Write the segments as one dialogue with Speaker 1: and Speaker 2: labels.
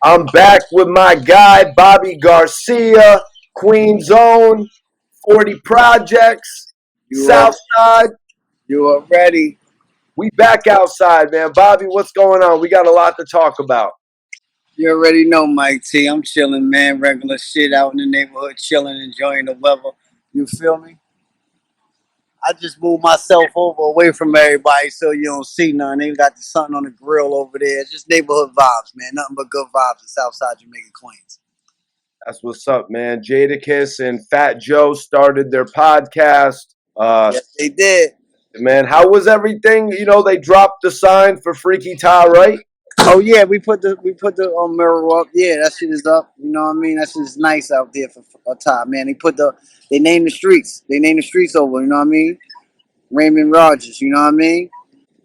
Speaker 1: I'm back with my guy, Bobby Garcia, Queen's Own, 40 Projects,
Speaker 2: You are
Speaker 1: Southside.
Speaker 2: you are ready.
Speaker 1: We back outside, man. Bobby, what's going on? We got a lot to talk about.
Speaker 2: You already know, Mike T. I'm chilling, man. Regular shit out in the neighborhood, chilling, enjoying the weather. You feel me? I just moved myself over away from everybody so you don't see none. They got the sun on the grill over there. It's just neighborhood vibes, man. Nothing but good vibes in Southside Jamaica, Queens.
Speaker 1: That's what's up, man. Jadakiss and Fat Joe started their podcast.
Speaker 2: Yes, they did.
Speaker 1: Man, how was everything? You know, they dropped the sign for Freaky Ty, right?
Speaker 2: Oh yeah, we put the mirror up. Yeah, that shit is up. You know what I mean? That shit is nice out there for a time, man. They named the streets. They named the streets over. You know what I mean? Raymond Rogers. You know what I mean?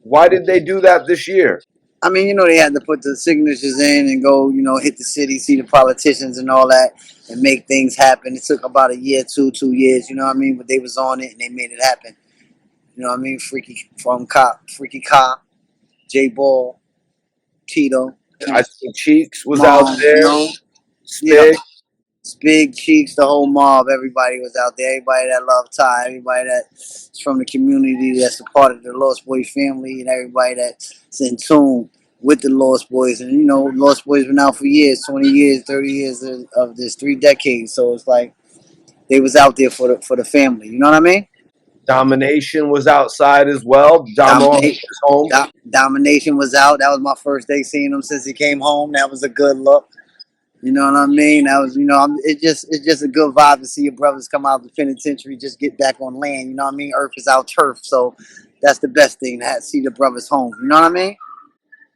Speaker 1: Why did they do that this year?
Speaker 2: I mean, they had to put the signatures in and go, hit the city, see the politicians and all that, and make things happen. It took about a year, 2 years. You know what I mean? But they was on it and they made it happen. You know what I mean? Freaky Cop, J Ball, Tito,
Speaker 1: I think Cheeks was out
Speaker 2: Mom.
Speaker 1: there.
Speaker 2: Yeah.
Speaker 1: Spig.
Speaker 2: Big Cheeks, the whole mob, everybody was out there. Everybody that loved Ty, everybody that's from the community, that's a part of the Lost Boys family, and everybody that's in tune with the Lost Boys. And Lost Boys been out for years, 20 years, 30 years of this, 3 decades. So it's like they was out there for the family. You know what I mean?
Speaker 1: Domination was outside as well. Damo
Speaker 2: Dominate,
Speaker 1: was home.
Speaker 2: Domination was out. That was my first day seeing him since he came home. That was a good look. You know what I mean? That was, it's just a good vibe to see your brothers come out of the penitentiary, just get back on land. You know what I mean? Earth is our turf, so that's the best thing to see the brothers home. You know what I mean?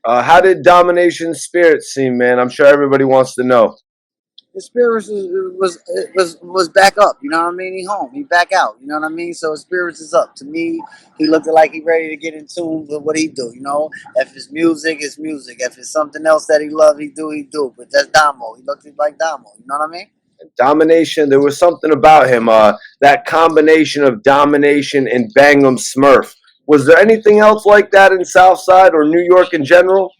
Speaker 1: How did Domination's spirit seem, man? I'm sure everybody wants to know.
Speaker 2: The spirits was back up. You know what I mean? He home. He back out. You know what I mean? So his spirits is up. To me, he looked like he ready to get in tune with what he do. If it's music, it's music. If it's something else that he love, he do. But that's Damo. He looked like Damo. You know what I mean?
Speaker 1: Domination, there was something about him, that combination of Domination and Bangum Smurf. Was there anything else like that in Southside or New York in general?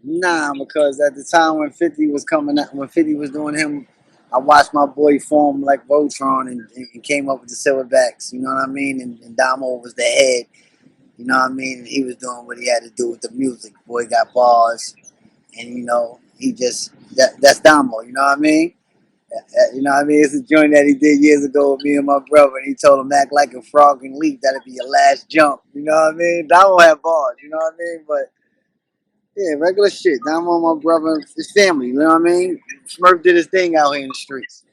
Speaker 2: Nah, because at the time when 50 was coming out, when 50 was doing him, I watched my boy form like Voltron and came up with the Silverbacks. You know what I mean? And Damo was the head. You know what I mean? And he was doing what he had to do with the music. Boy got bars, and he just that's Damo. You know what I mean? You know what I mean? It's a joint that he did years ago with me and my brother, and he told him act like a frog and leap. That'd be your last jump. You know what I mean? Damo had bars. You know what I mean? But yeah, regular shit. Damo, my brother, his family. You know what I mean? Smurf did his thing out here in the streets.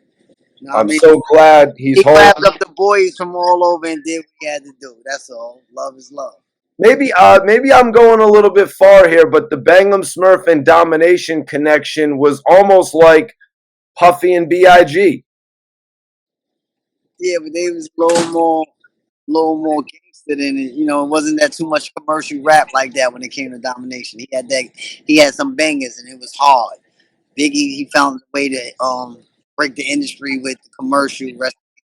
Speaker 2: You know what I
Speaker 1: I'm
Speaker 2: mean?
Speaker 1: so glad he's
Speaker 2: He
Speaker 1: home.
Speaker 2: grabbed up the boys from all over and did what he had to do. That's all. Love is love.
Speaker 1: Maybe I'm going a little bit far here, but the Bangum Smurf and Domination connection was almost like Puffy and Big.
Speaker 2: Yeah, but they was a little more gangster than it. It wasn't that too much commercial rap like that when it came to Domination. He had some bangers and it was hard. Biggie, he found a way to break the industry with the commercial. Rest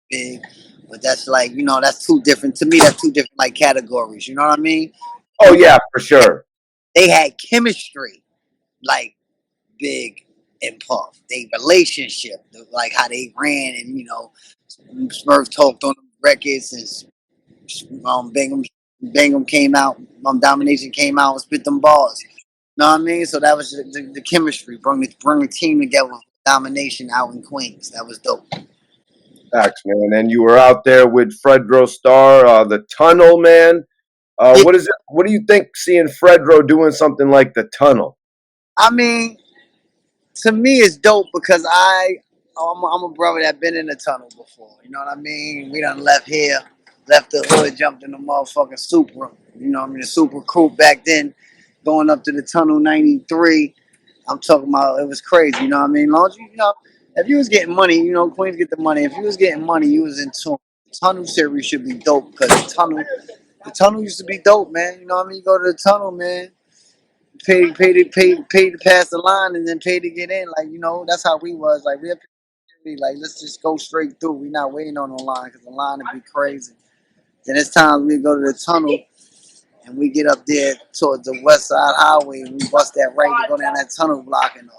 Speaker 2: big, but that's like that's two different to me. That's two different like categories. You know what I mean?
Speaker 1: Oh
Speaker 2: They
Speaker 1: yeah, for sure.
Speaker 2: they had chemistry like Big and Puff. They relationship like how they ran and Smurf talked on the records and Bingham came out. Domination came out and spit them bars. Know what I mean? So that was the chemistry. Bring the team together with Domination out in Queens. That was dope.
Speaker 1: Facts, man. And you were out there with Fredro Starr, the Tunnel, man.
Speaker 2: Yeah,
Speaker 1: What is it? What do you think seeing Fredro doing something like the Tunnel?
Speaker 2: I mean, to me, it's dope because I'm a brother that been in the tunnel before. You know what I mean? We done left here, left the hood, jumped in the motherfucking Supra. You know what I mean? The Super Coupe back then, going up to the tunnel 93. I'm talking about it was crazy. You know what I mean? Long as if you was getting money, Queens get the money. If you was getting money, you was in tune. The tunnel series should be dope because the tunnel used to be dope, man. You know what I mean? You go to the tunnel, man. Pay to pass the line and then pay to get in. Like that's how we was. Like we have to be like, let's just go straight through. We not waiting on the line because the line would be crazy. Then it's time we go to the tunnel and we get up there towards the West Side Highway, and we bust that right to go down that tunnel block, and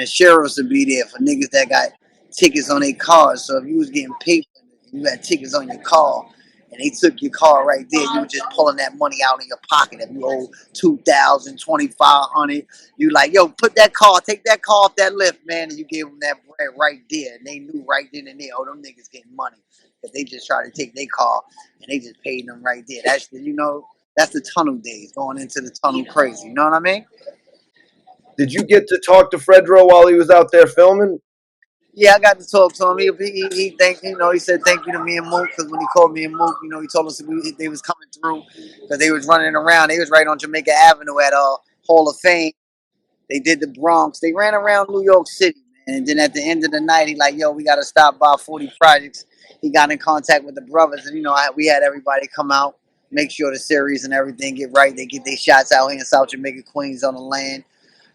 Speaker 2: the sheriffs would be there for niggas that got tickets on their cars. So if you was getting paper and you had tickets on your car, and they took your car right there, you were just pulling that money out of your pocket. If you owe 2,000, 2,500, you like, yo, take that car off that lift, man, and you gave them that bread right there, and they knew right then and there, oh, them niggas getting money, because they just tried to take their car, and they just paid them right there. That's that's the tunnel days, going into the tunnel crazy. You know what I mean?
Speaker 1: Did you get to talk to Fredro while he was out there filming?
Speaker 2: Yeah, I got to talk to him. He said thank you to me and Mook, because when he called me and Mook, he told us they was coming through because they was running around. They was right on Jamaica Avenue at Hall of Fame. They did the Bronx. They ran around New York City, man. And then at the end of the night, he like, yo, we got to stop by 40 Projects. He got in contact with the brothers, and we had everybody come out, make sure the series and everything get right. They get their shots out here in South Jamaica, Queens on the land.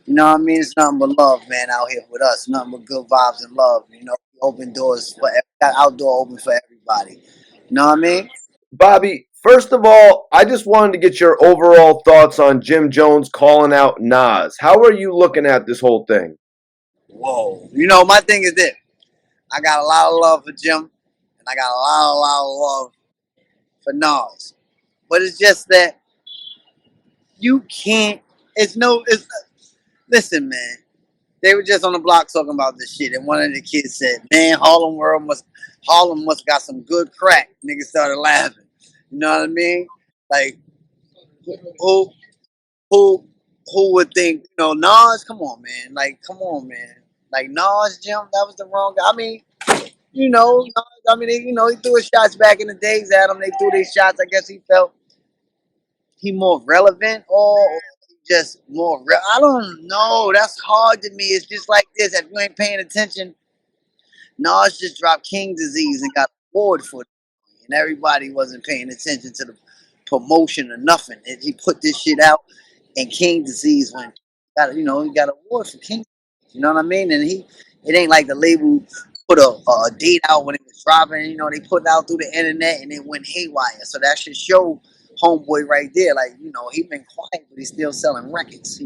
Speaker 2: You know what I mean? It's nothing but love, man, out here with us. Nothing but good vibes and love. Open doors for got outdoor open for everybody. You know what I mean?
Speaker 1: Bobby, first of all, I just wanted to get your overall thoughts on Jim Jones calling out Nas. How are you looking at this whole thing?
Speaker 2: Whoa. My thing is this. I got a lot of love for Jim, and I got a lot of love for Nas. But it's just that you can't. Listen, man. They were just on the block talking about this shit, and one of the kids said, "Man, Harlem must got some good crack." Niggas started laughing. You know what I mean? Like, who who who would think? Nas. Come on, man. Like, come on, man. Like Nas, Jim. That was the wrong guy. I mean, Nas, he threw his shots back in the days at him. They threw their shots. I guess he felt he more relevant, or just more. I don't know. That's hard to me. It's just like this. If you ain't paying attention, Nas just dropped King Disease and got an award for it, and everybody wasn't paying attention to the promotion or nothing. And he put this shit out, and King Disease he got an award for King. You know what I mean? And it ain't like the label put a date out when it was dropping. They put it out through the internet, and it went haywire. So that should show homeboy right there. Like, he been quiet, but he's still selling records.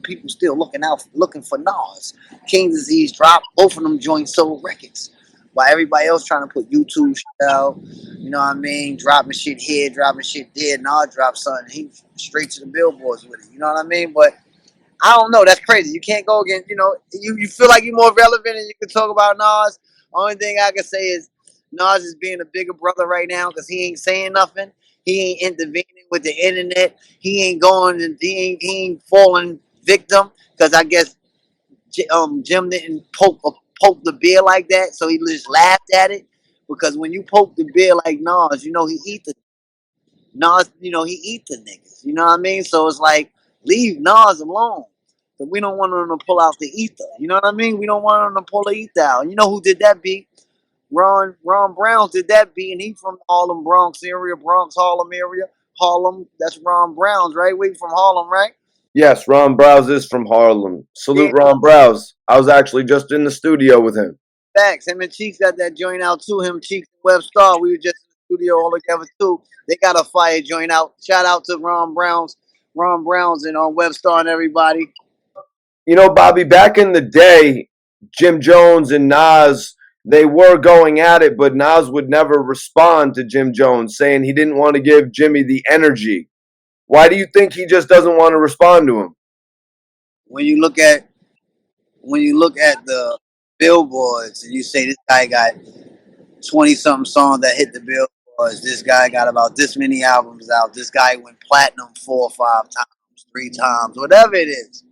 Speaker 2: People still looking for Nas. King Disease dropped. Both of them joints sold records. While everybody else trying to put YouTube shit out, you know what I mean? Dropping shit here, dropping shit there. Nas dropped something. He straight to the billboards with it. You know what I mean? But I don't know. That's crazy. You can't go against, you feel like you're more relevant and you can talk about Nas. Only thing I can say is Nas is being a bigger brother right now because he ain't saying nothing. He ain't intervening with the internet. He ain't going and he ain't falling victim because I guess Jim didn't poke the bear like that, so he just laughed at it. Because when you poke the bear like Nas, he eat the Nas, he eat the niggas. You know what I mean? So it's like, leave Nas alone. But we don't want him to pull out the ether. You know what I mean? We don't want him to pull the ether out. You know who did that beat? Ron Browns did that beat, and he from Harlem, Bronx area, Bronx, Harlem area. Harlem, that's Ron Browns, right? We from Harlem, right?
Speaker 1: Yes, Ron Browse is from Harlem.
Speaker 2: Yeah,
Speaker 1: Salute Ron Browse. I was actually just in the studio with him.
Speaker 2: facts. Him and Cheeks got that joint out too. Him, Cheeks, and Web Star. We were just in the studio all together too. They got a fire joint out. Shout out to Ron Browns, and on Web Star and everybody.
Speaker 1: Bobby, back in the day, Jim Jones and Nas, they were going at it, but Nas would never respond to Jim Jones, saying he didn't want to give Jimmy the energy. Why do you think he just doesn't want to respond to him?
Speaker 2: When you look at the billboards and you say this guy got 20 something songs that hit the billboards, this guy got about this many albums out, this guy went platinum 4 or 5 times, 3 times, whatever it is.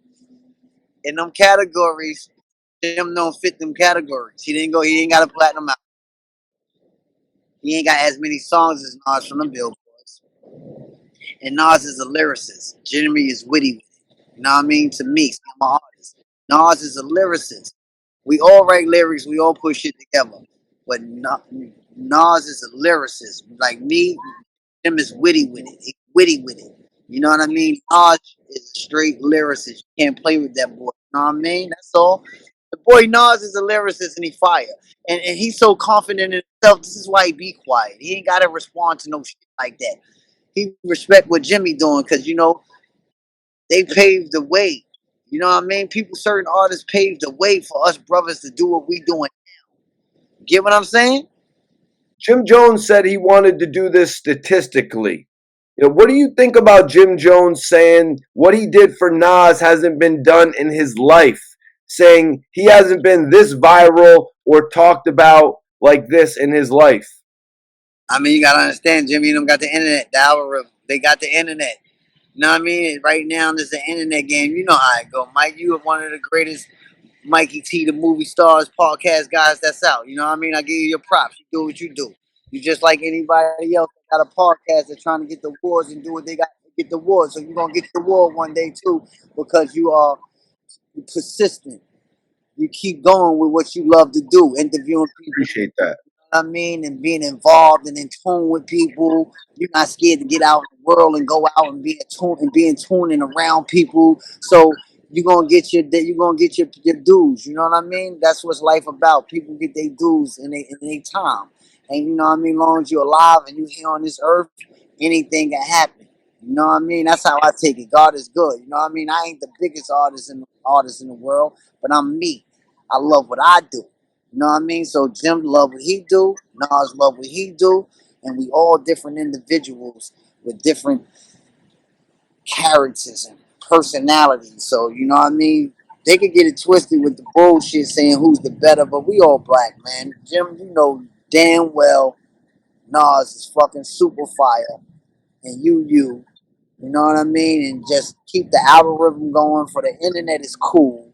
Speaker 2: In them categories, Jim don't fit them categories. He ain't got a platinum album. He ain't got as many songs as Nas from the billboards. And Nas is a lyricist. Jimmy is witty with it. You know what I mean? To me, I'm an artist. Nas is a lyricist. We all write lyrics, we all put shit together. But Nas is a lyricist. Like me, Jim is witty with it. He's witty with it. You know what I mean? Nas is a straight lyricist. You can't play with that boy. You know what I mean? That's all. The boy Nas is a lyricist and he fire. And he's so confident in himself. This is why he be quiet. He ain't gotta respond to no shit like that. he respect what Jimmy doing because they paved the way. You know what I mean? Certain artists paved the way for us brothers to do what we doing. Get what I'm saying?
Speaker 1: Jim Jones said he wanted to do this statistically. What do you think about Jim Jones saying what he did for Nas hasn't been done in his life? Saying he hasn't been this viral or talked about like this in his life.
Speaker 2: I mean, you gotta understand, Jimmy and them got the internet, the algorithm. They got the internet. You know what I mean? Right now, there's an internet game. You know how it go, Mike. You are one of the greatest Mikey T, the movie stars, podcast guys that's out. You know what I mean? I give you your props. You do what you do. You just like anybody else that got a podcast that's trying to get the awards and do what they got to get the awards. So you're gonna get the award one day too, because you are persistent. You keep going with what you love to do, interviewing people.
Speaker 1: Appreciate that.
Speaker 2: I mean, and being involved and in tune with people. You're not scared to get out in the world and go out and be in tune and around people. So you're gonna get your dues. You know what I mean? That's what's life about. People get their dues in their time. And you know what I mean? As long as you're alive and you're here on this earth, anything can happen. You know what I mean? That's how I take it. God is good. You know what I mean? I ain't the biggest artist in the world, but I'm me. I love what I do. You know what I mean? So Jim love what he do, Nas love what he do, and we all different individuals with different characters and personalities. So you know what I mean? They could get it twisted with the bullshit saying who's the better, but we all black, man. Jim, you know damn well Nas is fucking super fire, and you know what I mean? And just keep the algorithm going for the internet is cool.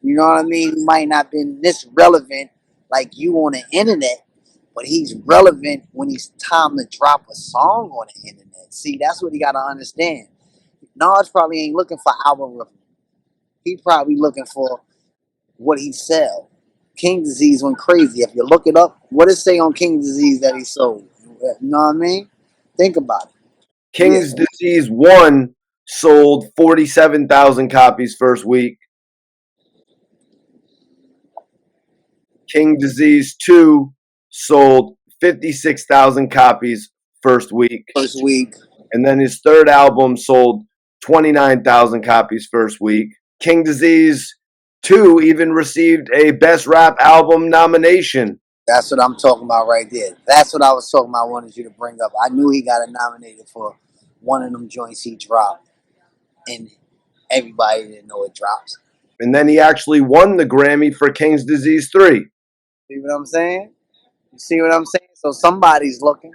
Speaker 2: You know what I mean? He might not been this relevant like you on the internet, but he's relevant when it's time to drop a song on the internet. See, that's what he gotta understand. Nas probably ain't looking for algorithm. He probably looking for what he sell. King Disease went crazy. If you look it up, what it say on King Disease that he sold? You know what I mean? Think about it. Yeah.
Speaker 1: King's Disease 1 sold 47,000 copies first week. King Disease 2 sold 56,000 copies first week.
Speaker 2: First week.
Speaker 1: And then his third album sold 29,000 copies first week. King Disease 2 even received a Best Rap Album nomination.
Speaker 2: That's what I'm talking about right there. That's what I was talking about. I wanted you to bring up. I knew he got nominated for one of them joints he dropped, and everybody didn't know it drops.
Speaker 1: And then he actually won the Grammy for King's Disease 3.
Speaker 2: See what I'm saying? You see what I'm saying? So somebody's looking.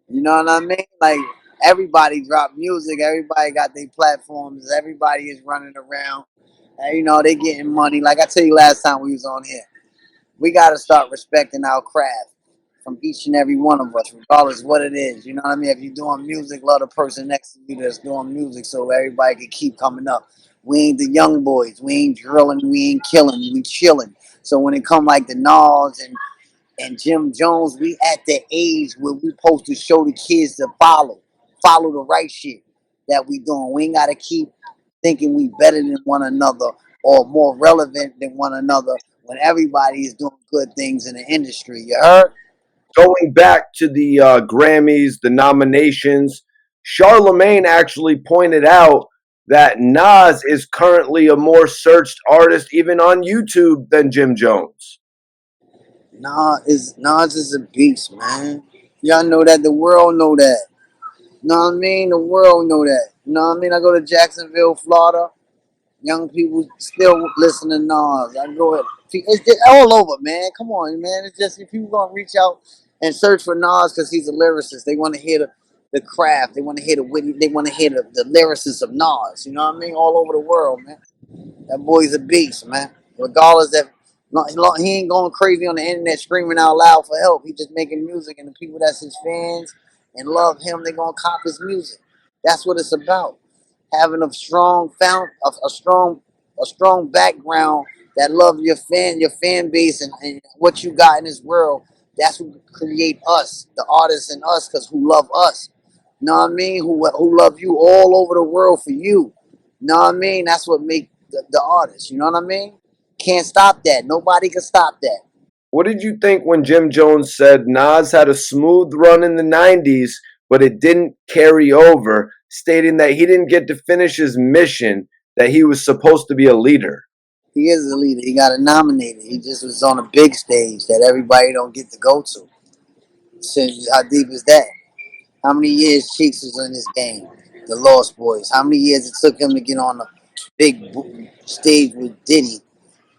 Speaker 2: You know what I mean? Like everybody dropped music. Everybody got their platforms. Everybody is running around. And, you know, they getting money. Like I tell you last time we was on here, we got to start respecting our craft from each and every one of us, regardless what it is. You know what I mean? If you're doing music, love the person next to you that's doing music so everybody can keep coming up. We ain't the young boys. We ain't drilling. We ain't killing. We chilling. So when it come like the Nas and Jim Jones, we at the age where we supposed to show the kids to follow the right shit that we doing. We ain't got to keep thinking we better than one another or more relevant than one another when everybody is doing good things in the industry. You heard?
Speaker 1: Going back to the Grammys, the nominations, Charlemagne actually pointed out that Nas is currently a more searched artist even on YouTube than Jim Jones.
Speaker 2: Nas is a beast, man. Y'all know that. The world know that. You know what I mean? The world know that. You know what I mean? I go to Jacksonville, Florida. Young people still listen to Nas. I go at it's just all over, man. Come on, man. It's just if people gonna reach out and search for Nas because he's a lyricist, they want to hear the craft. They want to hear the witty. They want to hear the lyricist of Nas. You know what I mean? All over the world, man. That boy's a beast, man. Regardless that he ain't going crazy on the internet screaming out loud for help. He just making music, and the people that's his fans and love him, they gonna cop his music. That's what it's about. Having a strong a strong background that love your fan base and what you got in this world. That's what create us, the artists and us, cause who love us. You know what I mean? Who love you all over the world for you. You know what I mean? That's what make the artist. You know what I mean? Can't stop that. Nobody can stop that.
Speaker 1: What did you think when Jim Jones said Nas had a smooth run in the 90s, but it didn't carry over, stating that he didn't get to finish his mission, that he was supposed to be a leader.
Speaker 2: He is a leader. He got nominated. He just was on a big stage that everybody don't get to go to. So how deep is that? How many years Cheeks was in this game? The Lost Boys. How many years it took him to get on a big stage with Diddy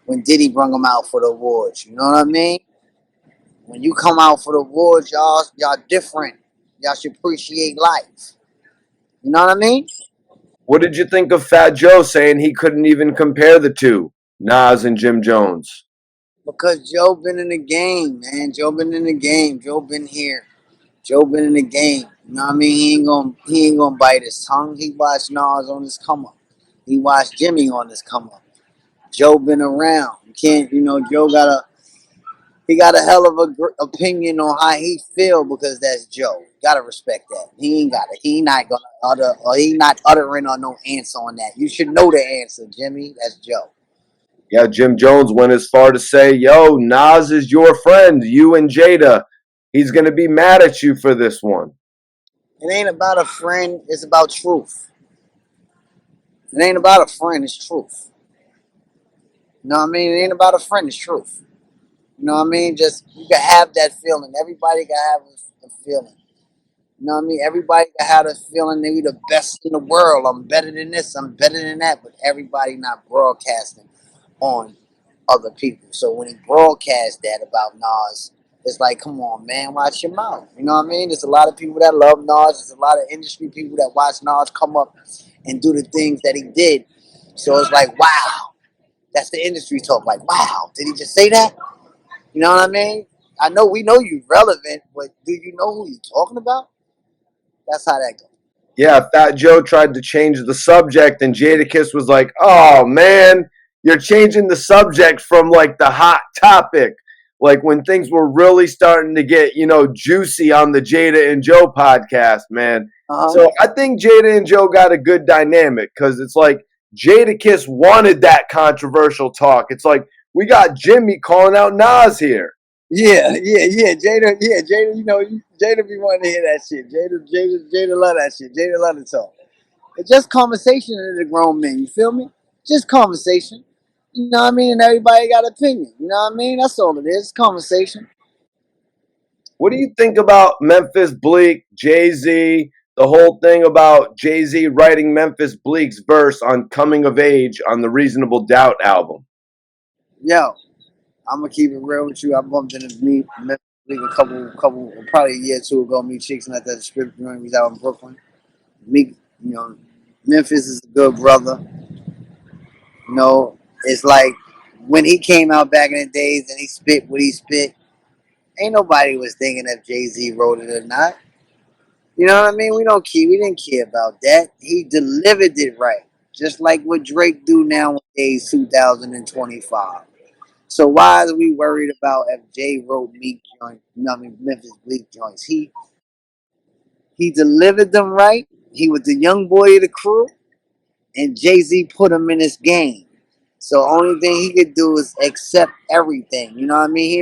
Speaker 2: when Diddy brung him out for the awards? You know what I mean? When you come out for the awards, y'all different. Y'all should appreciate life. You know what I mean?
Speaker 1: What did you think of Fat Joe saying he couldn't even compare the two, Nas and Jim Jones?
Speaker 2: Because Joe been in the game, man. Joe been in the game. Joe been here. Joe been in the game. You know what I mean? He ain't gonna bite his tongue. He watched Nas on his come up. He watched Jimmy on his come up. Joe been around. You can't, Joe he got a hell of a opinion on how he feel because that's Joe. Gotta respect that. He ain't got it. He not gonna utter, or he not uttering or no answer on that. You should know the answer, Jimmy. That's Joe.
Speaker 1: Yeah, Jim Jones went as far to say, yo, Nas is your friend, you and Jada. He's going to be mad at you for this one.
Speaker 2: It ain't about a friend. It's about truth. It ain't about a friend. It's truth. You know what I mean? It ain't about a friend. It's truth. You know what I mean? Just you can have that feeling. Everybody can have a feeling. You know what I mean? Everybody can have a feeling they be the best in the world. I'm better than this. I'm better than that. But everybody not broadcasting on other people. So when he broadcast that about Nas, it's like, come on, man, watch your mouth. You know what I mean? There's a lot of people that love Nas. There's a lot of industry people that watch Nas come up and do the things that he did. So it's like, wow, that's the industry talk. Like, wow, did he just say that? You know what I mean? I know we know you relevant, but do you know who you're talking about? That's how that goes.
Speaker 1: Yeah, Fat Joe tried to change the subject, and Jadakiss was like, oh, man, you're changing the subject from like the hot topic. Like when things were really starting to get, juicy on the Jada and Joe podcast, man. So I think Jada and Joe got a good dynamic because it's like Jadakiss wanted that controversial talk. It's like we got Jimmy calling out Nas here.
Speaker 2: Yeah. Jada, Jada be wanting to hear that shit. Jada love that shit. Jada love to talk. It's just conversation to the grown men. You feel me? Just conversation. You know what I mean? And everybody got an opinion. You know what I mean? That's all it is. Conversation.
Speaker 1: What do you think about Memphis Bleek, Jay-Z, the whole thing about Jay-Z writing Memphis Bleek's verse on Coming of Age on the Reasonable Doubt album?
Speaker 2: Yo, I'm gonna keep it real with you. I bumped into Memphis Bleek a couple, probably a year or two ago. Me Cheeks and at that strip joint. We was out in Brooklyn. Me, Memphis is a good brother. It's like when he came out back in the days and he spit what he spit. Ain't nobody was thinking if Jay-Z wrote it or not. You know what I mean? We didn't care about that. He delivered it right. Just like what Drake do nowadays, 2025. So why are we worried about if Jay wrote Meek joint, Memphis Bleek joints? He delivered them right. He was the young boy of the crew, and Jay-Z put him in his game. So only thing he could do is accept everything. You know what I mean? He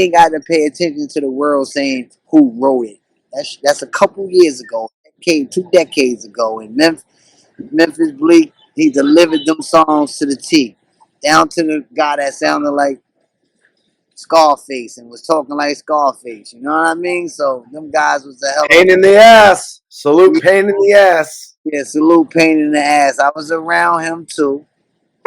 Speaker 2: ain't got to pay attention to the world saying who wrote it. That's a couple years ago, 2 decades ago. And Memphis Bleek, he delivered them songs to the T, down to the guy that sounded like Scarface and was talking like Scarface. You know what I mean? So them guys was a hell of
Speaker 1: Pain in the ass. Salute Pain in the ass.
Speaker 2: yeah, salute Pain in the ass. I was around him too.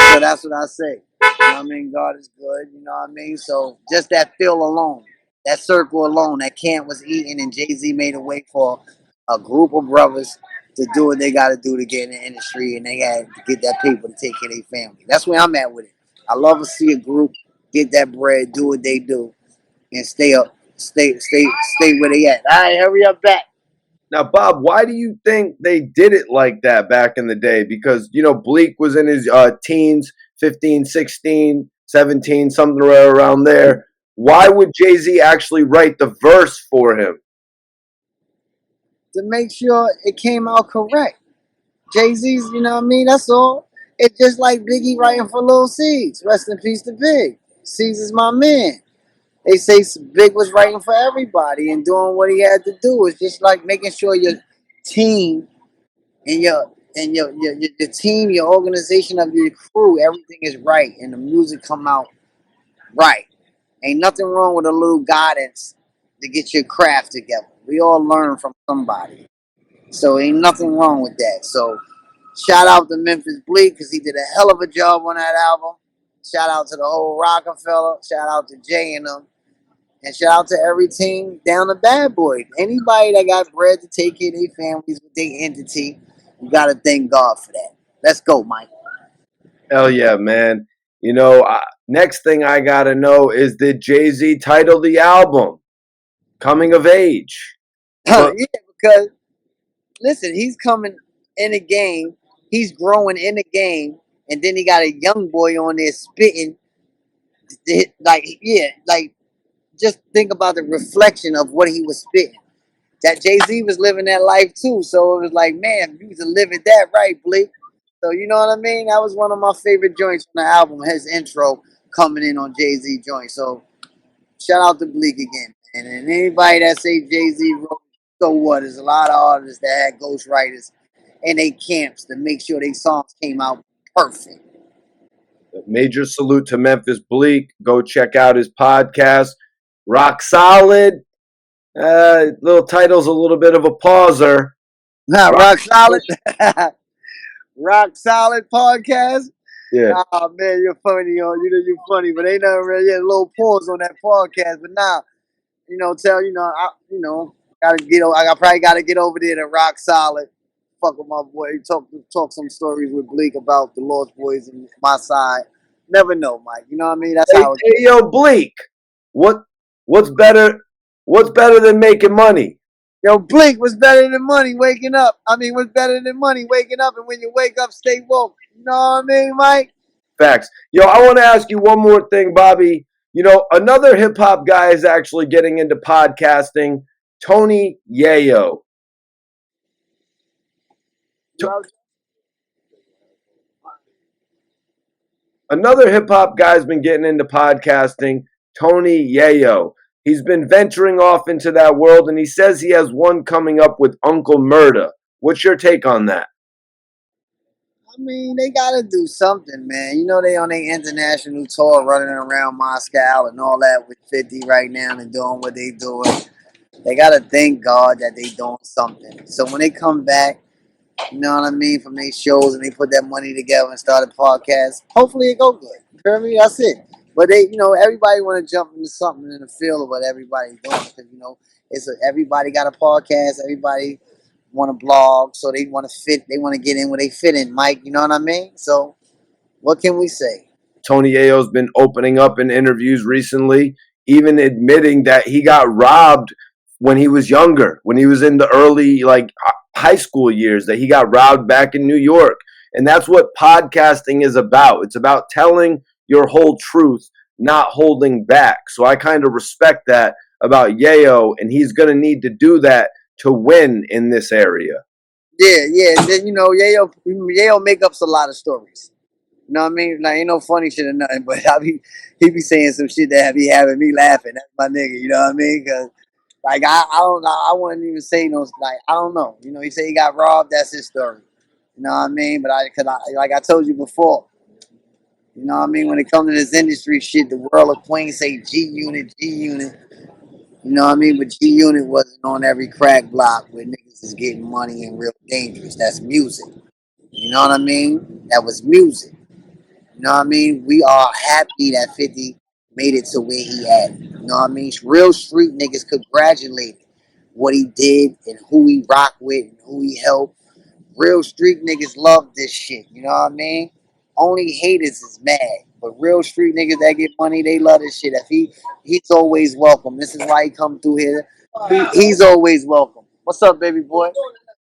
Speaker 2: So that's what I say. You know what I mean? God is good. You know what I mean? So just that feel alone, that circle alone, that Camp was eating and Jay-Z made a way for a group of brothers to do what they got to do to get in the industry, and they had to get that paper to take care of their family. That's where I'm at with it. I love to see a group get that bread, do what they do, and stay where they at. All right, hurry up back.
Speaker 1: Now, Bob, why do you think they did it like that back in the day? Because, Bleek was in his teens, 15, 16, 17, something around there. Why would Jay-Z actually write the verse for him?
Speaker 2: To make sure it came out correct. Jay-Z's, you know what I mean? That's all. It's just like Biggie writing for Lil Cease. Rest in peace to Big. Cease is my man. they say Big was writing for everybody and doing what he had to do. It's just like making sure your team and your team, your organization of your crew, everything is right and the music come out right. Ain't nothing wrong with a little guidance to get your craft together. We all learn from somebody. So ain't nothing wrong with that. So shout out to Memphis Bleek because he did a hell of a job on that album. Shout out to the whole Rockefeller. Shout out to Jay and them. And shout out to every team down to Bad Boy. Anybody that got bread to take care of their families with their entity, you got to thank God for that. Let's go, Mike.
Speaker 1: Hell yeah, man. Next thing I gotta know is, did Jay-Z title the album Coming of Age?
Speaker 2: Yeah, because listen, he's coming in the game. He's growing in the game. And then he got a young boy on there spitting. Like, just think about the reflection of what he was spitting. That Jay-Z was living that life too. So it was like, man, you was living that right, Bleak. So you know what I mean? That was one of my favorite joints from the album, his intro coming in on Jay-Z joint. So shout out to Bleak again. And anybody that say Jay-Z wrote, so what? There's a lot of artists that had ghostwriters in they camps to make sure their songs came out perfect.
Speaker 1: Major salute to Memphis Bleek. Go check out his podcast, Rock Solid. Little title's a little bit of a pauser.
Speaker 2: Rock Solid. Rock Solid podcast.
Speaker 1: Yeah.
Speaker 2: Oh man, you're funny, you're funny, but ain't nothing really. Yeah, a little pause on that podcast, but now, I probably gotta get over there to Rock Solid. Fuck with my boy. Talk some stories with Bleak about the Lost Boys and my side. Never know, Mike. You know what I mean? That's
Speaker 1: Hey,
Speaker 2: how.
Speaker 1: hey, yo, Bleak. What's better? What's better than making money?
Speaker 2: Yo, Bleak, what's better than money? Waking up. I mean, what's better than money? Waking up, and when you wake up, stay woke. You know what I mean, Mike?
Speaker 1: Facts. Yo, I want to ask you one more thing, Bobby. Another hip hop guy is actually getting into podcasting, Tony Yayo. Another hip hop guy's been getting into podcasting, Tony Yayo. He's been venturing off into that world, and he says he has one coming up with Uncle Murda. What's your take on that?
Speaker 2: I mean, they gotta do something, man. You know they on their international tour running around Moscow and all that with 50 right now and doing what they doing. They gotta thank God that they doing something. So when they come back, you know what I mean, from their shows and they put that money together and start a podcast, hopefully it go good. You feel me? That's it. But everybody want to jump into something in the field of what everybody's doing because everybody got a podcast, everybody want to blog, so they want to get in where they fit in, Mike. You know what I mean? So what can we say?
Speaker 1: Tony Yayo's been opening up in interviews recently, even admitting that he got robbed when he was younger, when he was in the early high school years, that he got robbed back in New York. And that's what podcasting is about. It's about telling your whole truth, not holding back. So I kind of respect that about Yayo, and he's going to need to do that to win in this area.
Speaker 2: Yeah. And then Yayo make up a lot of stories. You know what I mean? Like ain't no funny shit or nothing, but he be saying some shit that be having me laughing. That's my nigga. You know what I mean? Cause I don't know. I wouldn't even say no. I don't know. He said he got robbed. That's his story. You know what I mean? But like I told you before. You know what I mean? When it comes to this industry shit, the world of Queen say G Unit. You know what I mean? But G Unit wasn't on every crack block where niggas is getting money and real dangerous. That's music. You know what I mean? That was music. You know what I mean? We are happy that 50 made it to where he at. You know what I mean? Real street niggas congratulate what he did and who he rocked with and who he helped. Real street niggas love this shit. You know what I mean? Only haters is mad. But real street niggas that get money, they love this shit. He's always welcome. This is why he come through here. He's always welcome. What's up, baby boy?